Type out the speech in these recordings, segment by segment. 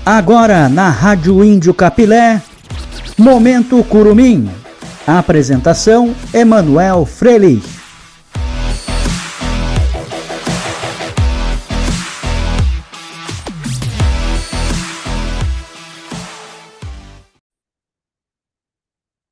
Agora na Rádio Índio Capilé, Momento Curumim. Apresentação: Emanuel Freire.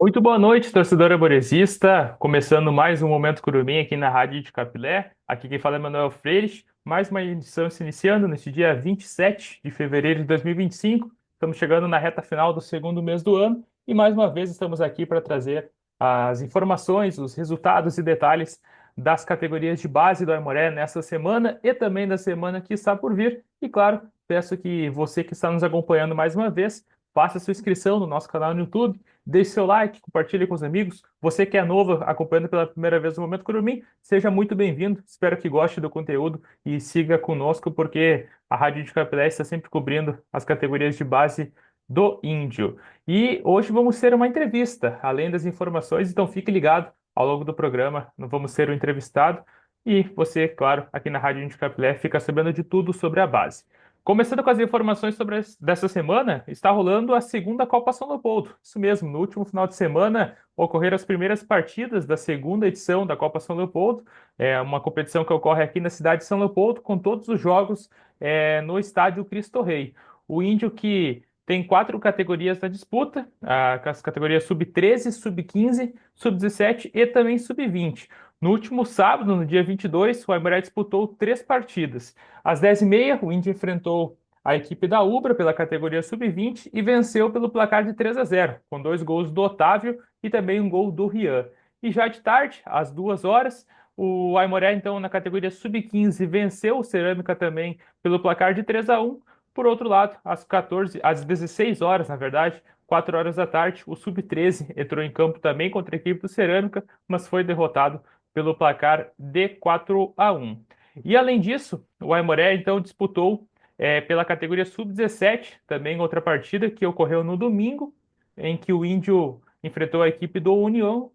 Muito boa noite, torcedor arboresista. Começando mais um Momento Curumim aqui na Rádio de Capilé. Aqui quem fala é Emanuel Freire. Mais uma edição se iniciando neste dia 27 de fevereiro de 2025. Estamos chegando na reta final do segundo mês do ano e mais uma vez estamos aqui para trazer as informações, os resultados e detalhes das categorias de base do Aimoré nesta semana e também da semana que está por vir. E claro, peço que você que está nos acompanhando mais uma vez, faça sua inscrição no nosso canal no YouTube, deixe seu like, compartilhe com os amigos. Você que é novo, acompanhando pela primeira vez o Momento Curumim, seja muito bem-vindo. Espero que goste do conteúdo e siga conosco, porque a Rádio de Capilé está sempre cobrindo as categorias de base do Índio. E hoje vamos ter uma entrevista, além das informações, então fique ligado ao longo do programa. Vamos ter um entrevistado e você, claro, aqui na Rádio de Capilé, fica sabendo de tudo sobre a base. Começando com as informações dessa semana, está rolando a segunda Copa São Leopoldo. Isso mesmo, no último final de semana ocorreram as primeiras partidas da segunda edição da Copa São Leopoldo. É uma competição que ocorre aqui na cidade de São Leopoldo, com todos os jogos no estádio Cristo Rei. O Índio que tem 4 categorias na disputa, as categorias sub-13, sub-15, sub-17 e também sub-20. No último sábado, no dia 22, o Aimoré disputou 3 partidas. Às 10h30, o Índio enfrentou a equipe da Ubra pela categoria sub-20 e venceu pelo placar de 3-0, com 2 gols do Otávio e também um gol do Rian. E já de tarde, às 2h, o Aimoré, então, na categoria sub-15, venceu o Cerâmica também pelo placar de 3-1. Por outro lado, às 16h, na verdade, 4h da tarde, o sub-13 entrou em campo também contra a equipe do Cerâmica, mas foi derrotado pelo placar de 4-1. E além disso, o Aimoré então disputou pela categoria sub-17, também outra partida que ocorreu no domingo, em que o Índio enfrentou a equipe do União,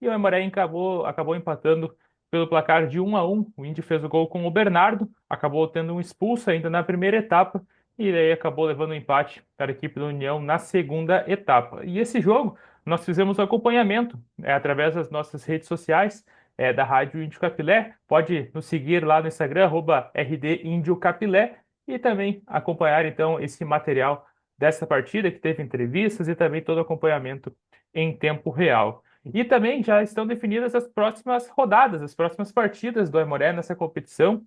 e o Aimoré acabou empatando pelo placar de 1-1. O Índio fez o gol com o Bernardo, acabou tendo um expulso ainda na primeira etapa, e daí acabou levando o empate para a equipe do União na segunda etapa. E esse jogo nós fizemos o acompanhamento através das nossas redes sociais da Rádio Índio Capilé. Pode nos seguir lá no Instagram, @RDIndioCapilé, e também acompanhar então esse material dessa partida, que teve entrevistas e também todo o acompanhamento em tempo real. E também já estão definidas as próximas rodadas, as próximas partidas do Aimoré nessa competição.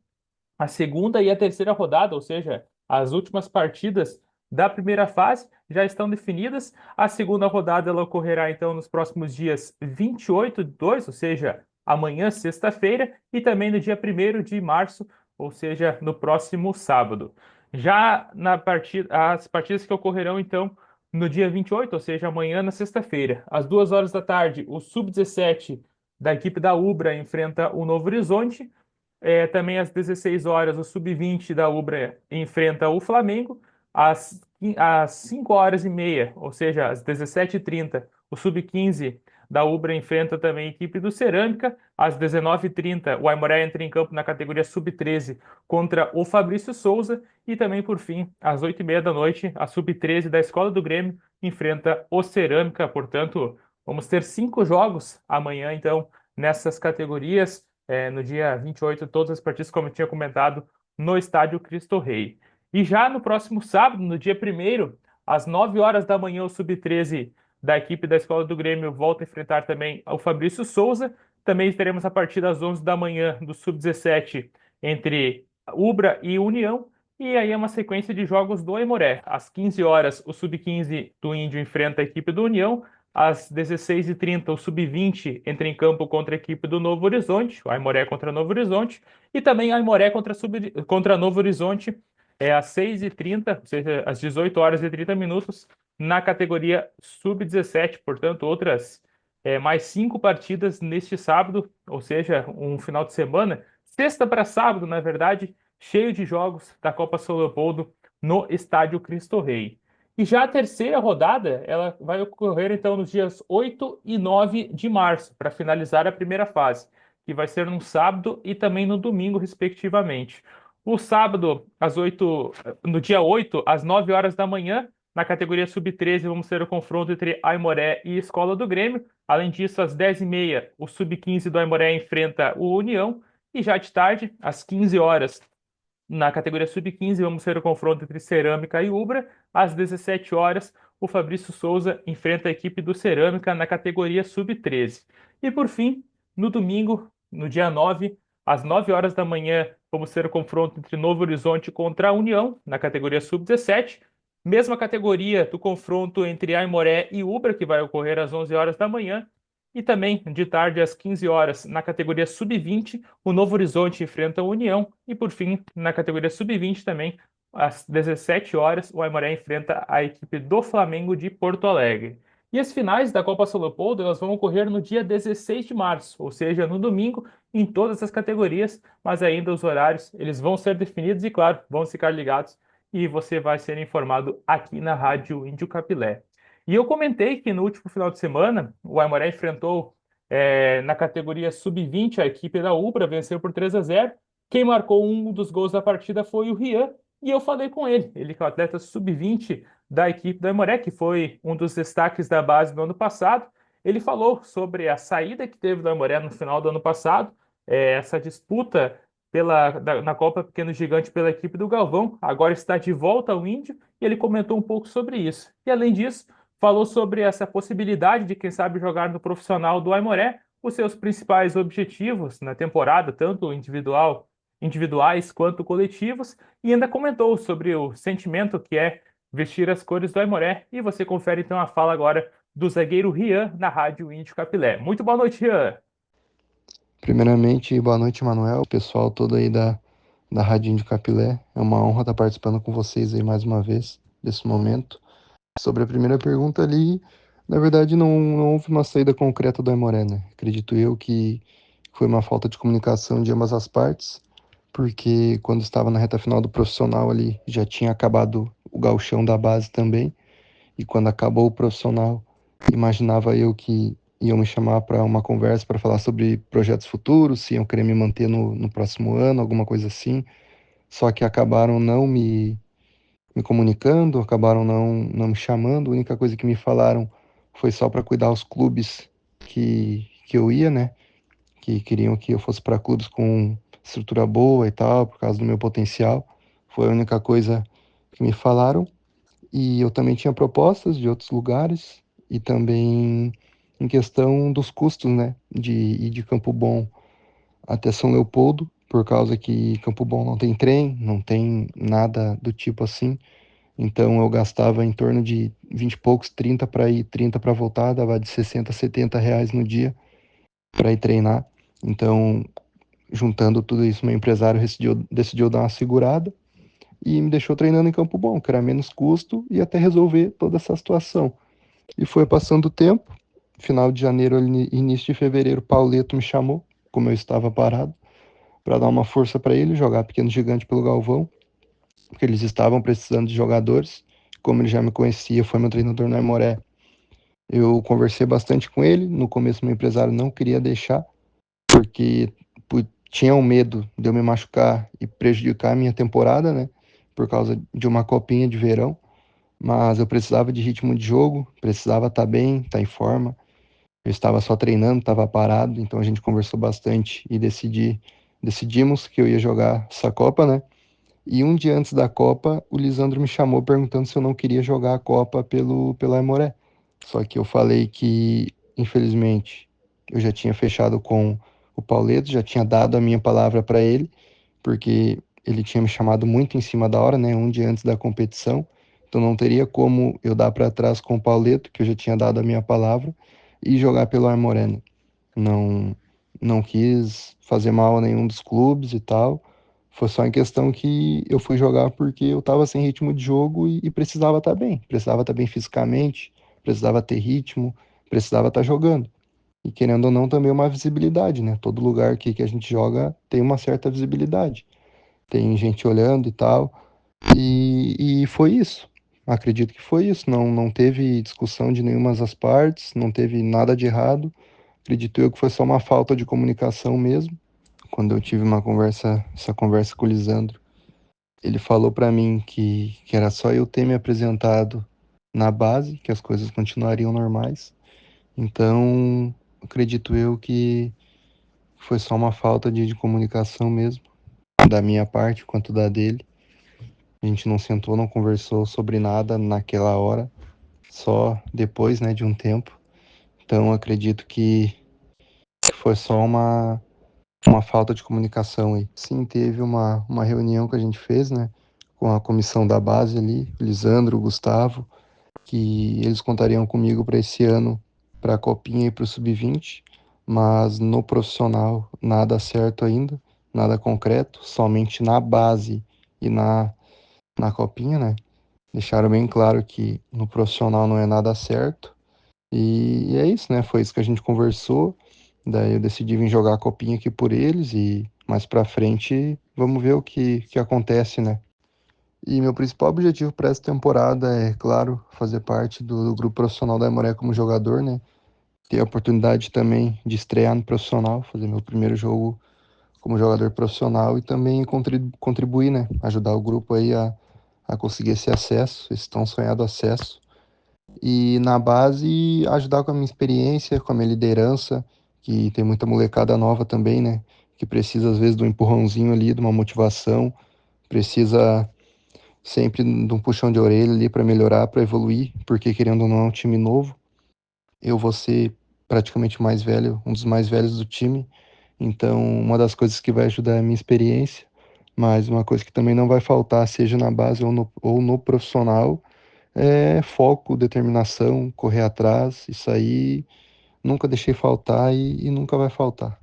A segunda e a terceira rodada, ou seja, as últimas partidas da primeira fase já estão definidas. A segunda rodada ela ocorrerá então nos próximos dias 28/2, ou seja, amanhã, sexta-feira, e também no dia 1º de março, ou seja, no próximo sábado. Já as partidas que ocorrerão então no dia 28, ou seja, amanhã, na sexta-feira, às 2h da tarde, o sub-17 da equipe da Ubra enfrenta o Novo Horizonte. Também às 16h, o sub-20 da Ubra enfrenta o Flamengo. Às 5h30, ou seja, às 17h30, o sub-15 da Ubra enfrenta também a equipe do Cerâmica. Às 19h30, o Aimoré entra em campo na categoria sub-13 contra o Fabrício Souza. E também, por fim, às 8h30 da noite, a sub-13 da Escola do Grêmio enfrenta o Cerâmica. Portanto, vamos ter 5 jogos amanhã, então, nessas categorias. No dia 28, todas as partidas, como eu tinha comentado, no estádio Cristo Rei. E já no próximo sábado, no dia 1º, às 9h da manhã, o sub-13 da equipe da Escola do Grêmio volta a enfrentar também o Fabrício Souza. Também teremos a partida às 11 da manhã do sub-17 entre Ubra e União. E aí é uma sequência de jogos do Aimoré. Às 15h, o sub-15 do Índio enfrenta a equipe do União. Às 16h30, o sub-20 entra em campo contra a equipe do Novo Horizonte, o Aimoré contra Novo Horizonte, e também Aimoré contra Novo Horizonte às 6h30, ou seja, às 18h30, na categoria sub-17. Portanto, outras mais 5 partidas neste sábado, ou seja, um final de semana, sexta para sábado, na verdade, cheio de jogos da Copa São Leopoldo no estádio Cristo Rei. E já a terceira rodada, ela vai ocorrer então nos dias 8 e 9 de março, para finalizar a primeira fase, que vai ser no sábado e também no domingo, respectivamente. O sábado, no dia 8, às 9 horas da manhã, na categoria Sub-13, vamos ter o confronto entre Aimoré e Escola do Grêmio. Além disso, às 10h30, o Sub-15 do Aimoré enfrenta o União. E já de tarde, às 15 horas, na categoria Sub-15, vamos ter o confronto entre Cerâmica e Ubra. Às 17 horas, o Fabrício Souza enfrenta a equipe do Cerâmica na categoria Sub-13. E por fim, no domingo, no dia 9, às 9 horas da manhã, vamos ter o confronto entre Novo Horizonte contra a União, na categoria Sub-17. Mesma categoria do confronto entre Aimoré e Ubra, que vai ocorrer às 11 horas da manhã. E também, de tarde, às 15 horas, na categoria Sub-20, o Novo Horizonte enfrenta a União. E, por fim, na categoria Sub-20 também, às 17 horas, o Aimoré enfrenta a equipe do Flamengo de Porto Alegre. E as finais da Copa São Leopoldo, elas vão ocorrer no dia 16 de março, ou seja, no domingo, em todas as categorias, mas ainda os horários, eles vão ser definidos e, claro, vão ficar ligados e você vai ser informado aqui na Rádio Índio Capilé. E eu comentei que no último final de semana, o Aimoré enfrentou na categoria Sub-20 a equipe da Ubra, venceu por 3-0. Quem marcou um dos gols da partida foi o Rian, e eu falei com ele. Ele que é o atleta Sub-20 da equipe do Aimoré, que foi um dos destaques da base do ano passado. Ele falou sobre a saída que teve do Aimoré no final do ano passado, essa disputa na Copa Pequeno Gigante pela equipe do Galvão, agora está de volta ao Índio, e ele comentou um pouco sobre isso. E além disso, falou sobre essa possibilidade de, quem sabe, jogar no profissional do Aimoré, os seus principais objetivos na temporada, tanto individuais quanto coletivos, e ainda comentou sobre o sentimento que é vestir as cores do Aimoré. E você confere então a fala agora do zagueiro Rian na Rádio Índio Capilé. Muito boa noite, Rian. Primeiramente, boa noite, Manuel, pessoal todo aí da Rádio Índio Capilé. É uma honra estar participando com vocês aí mais uma vez, desse momento. Sobre a primeira pergunta ali, na verdade não houve uma saída concreta do Aimoré, né? Acredito eu que foi uma falta de comunicação de ambas as partes, porque quando estava na reta final do profissional ali, já tinha acabado o gauchão da base também, e quando acabou o profissional, imaginava eu que iam me chamar para uma conversa para falar sobre projetos futuros, se iam querer me manter no próximo ano, alguma coisa assim. Só que acabaram não me comunicando, acabaram não me chamando. A única coisa que me falaram foi só para cuidar os clubes que eu ia, né? Que queriam que eu fosse para clubes com estrutura boa e tal, por causa do meu potencial. Foi a única coisa que me falaram. E eu também tinha propostas de outros lugares e também em questão dos custos, né, de ir de Campo Bom até São Leopoldo, por causa que Campo Bom não tem trem, não tem nada do tipo assim. Então eu gastava em torno de 20 e poucos, 30 para ir, 30 para voltar, dava de 60 a 70 reais no dia para ir treinar. Então, juntando tudo isso, meu empresário decidiu dar uma segurada e me deixou treinando em Campo Bom, que era menos custo e até resolver toda essa situação. E foi passando o tempo, final de janeiro, início de fevereiro, Pauleto me chamou, como eu estava parado, para dar uma força para ele, jogar Pequeno Gigante pelo Galvão, porque eles estavam precisando de jogadores. Como ele já me conhecia, foi meu treinador no Aimoré. Eu conversei bastante com ele. No começo, meu empresário não queria deixar, porque tinha um medo de eu me machucar e prejudicar a minha temporada, né? Por causa de uma copinha de verão. Mas eu precisava de ritmo de jogo, precisava estar bem, estar em forma. Eu estava só treinando, estava parado, então a gente conversou bastante e decidimos que eu ia jogar essa Copa, né? E um dia antes da Copa, o Lisandro me chamou perguntando se eu não queria jogar a Copa pelo Aimoré. Só que eu falei que, infelizmente, eu já tinha fechado com o Pauleto, já tinha dado a minha palavra para ele, porque ele tinha me chamado muito em cima da hora, né? Um dia antes da competição. Então não teria como eu dar para trás com o Pauleto, que eu já tinha dado a minha palavra, e jogar pelo Aimoré, né? Não, não quis fazer mal a nenhum dos clubes e tal. Foi só em questão que eu fui jogar porque eu estava sem ritmo de jogo e precisava estar bem fisicamente, precisava ter ritmo, precisava estar jogando. E querendo ou não, também uma visibilidade, né? Todo lugar que a gente joga tem uma certa visibilidade. Tem gente olhando e tal. E foi isso. Acredito que foi isso. Não teve discussão de nenhuma das partes, não teve nada de errado. Acredito eu que foi só uma falta de comunicação mesmo. Quando eu tive essa conversa com o Lisandro, Ele falou para mim que era só eu ter me apresentado na base, que as coisas continuariam normais. Então, acredito eu que foi só uma falta de comunicação mesmo, da minha parte quanto da dele. A gente não sentou, não conversou sobre nada naquela hora, só depois, né, de um tempo. Então, acredito que foi só uma falta de comunicação aí. Sim, teve uma reunião que a gente fez, né, com a comissão da base ali, Lisandro, Gustavo, que eles contariam comigo para esse ano, para a Copinha e para o Sub-20, mas no profissional nada certo ainda, nada concreto, somente na base e na Copinha, né? Deixaram bem claro que no profissional não é nada certo. E é isso, né? Foi isso que a gente conversou. Daí eu decidi vir jogar a Copinha aqui por eles e mais pra frente vamos ver o que acontece, né? E meu principal objetivo para essa temporada é, claro, fazer parte do grupo profissional da Aimoré como jogador, né? Ter a oportunidade também de estrear no profissional, fazer meu primeiro jogo como jogador profissional e também contribuir, né? Ajudar o grupo aí a conseguir esse acesso, esse tão sonhado acesso. E na base, ajudar com a minha experiência, com a minha liderança, que tem muita molecada nova também, né? Que precisa, às vezes, de um empurrãozinho ali, de uma motivação, precisa sempre de um puxão de orelha ali para melhorar, para evoluir, porque querendo ou não é um time novo. Eu vou ser praticamente o mais velho, um dos mais velhos do time, então uma das coisas que vai ajudar é a minha experiência, mas uma coisa que também não vai faltar, seja na base ou no profissional, é foco, determinação, correr atrás, isso aí nunca deixei faltar e nunca vai faltar.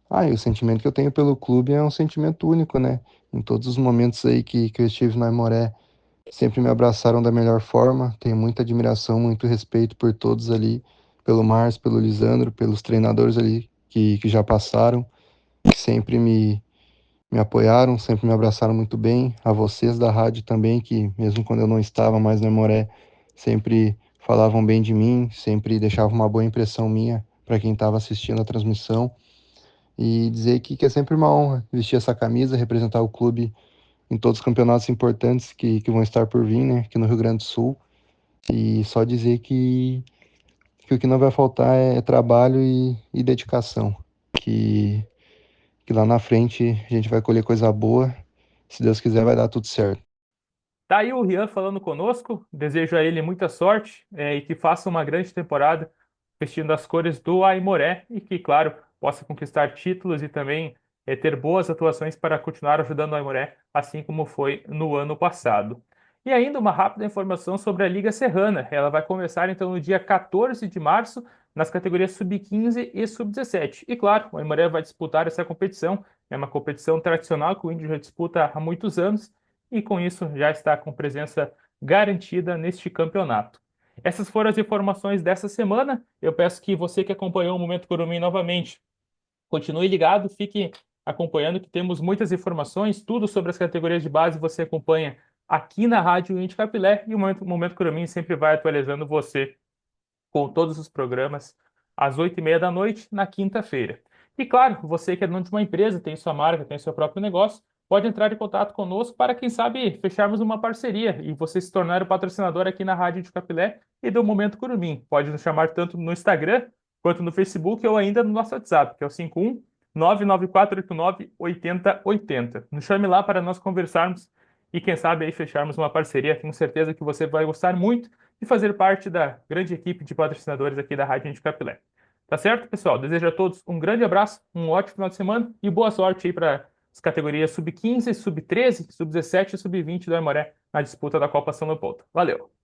Ah, e o sentimento que eu tenho pelo clube é um sentimento único, né? Em todos os momentos aí que eu estive na Aimoré, sempre me abraçaram da melhor forma. Tenho muita admiração, muito respeito por todos ali, pelo Márcio, pelo Lisandro, pelos treinadores ali que já passaram, que sempre me apoiaram, sempre me abraçaram muito bem. A vocês da rádio também, que mesmo quando eu não estava mais no Aimoré, sempre falavam bem de mim, sempre deixavam uma boa impressão minha para quem estava assistindo a transmissão. E dizer que é sempre uma honra vestir essa camisa, representar o clube em todos os campeonatos importantes que vão estar por vir, né, aqui no Rio Grande do Sul. E só dizer que o que não vai faltar é trabalho e dedicação. Que, que lá na frente a gente vai colher coisa boa. Se Deus quiser, vai dar tudo certo. Tá aí o Rian falando conosco. Desejo a ele muita sorte e que faça uma grande temporada vestindo as cores do Aimoré e que, claro, possa conquistar títulos e também ter boas atuações para continuar ajudando o Aimoré, assim como foi no ano passado. E ainda uma rápida informação sobre a Liga Serrana. Ela vai começar então no dia 14 de março nas categorias Sub-15 e Sub-17. E claro, o Aimoré vai disputar essa competição. É uma competição tradicional que o Índio já disputa há muitos anos e com isso já está com presença garantida neste campeonato. Essas foram as informações dessa semana. Eu peço que você que acompanhou o Momento Curumim novamente, continue ligado, fique acompanhando que temos muitas informações, tudo sobre as categorias de base você acompanha aqui na Rádio Indy Capilé e o Momento Curumim sempre vai atualizando você com todos os programas às 8h30 da noite, na quinta-feira. E claro, você que é dono de uma empresa, tem sua marca, tem seu próprio negócio, pode entrar em contato conosco para, quem sabe, fecharmos uma parceria e você se tornar o patrocinador aqui na Rádio de Capilé e do Momento Curumim. Pode nos chamar tanto no Instagram quanto no Facebook ou ainda no nosso WhatsApp, que é o 51 99489 8080. Nos chame lá para nós conversarmos e, quem sabe, aí fecharmos uma parceria. Tenho certeza que você vai gostar muito e fazer parte da grande equipe de patrocinadores aqui da Rádio de Capilé. Tá certo, pessoal? Desejo a todos um grande abraço, um ótimo final de semana e boa sorte aí para as categorias Sub-15, Sub-13, Sub-17 e Sub-20 do Aimoré na disputa da Copa São Leopoldo. Valeu!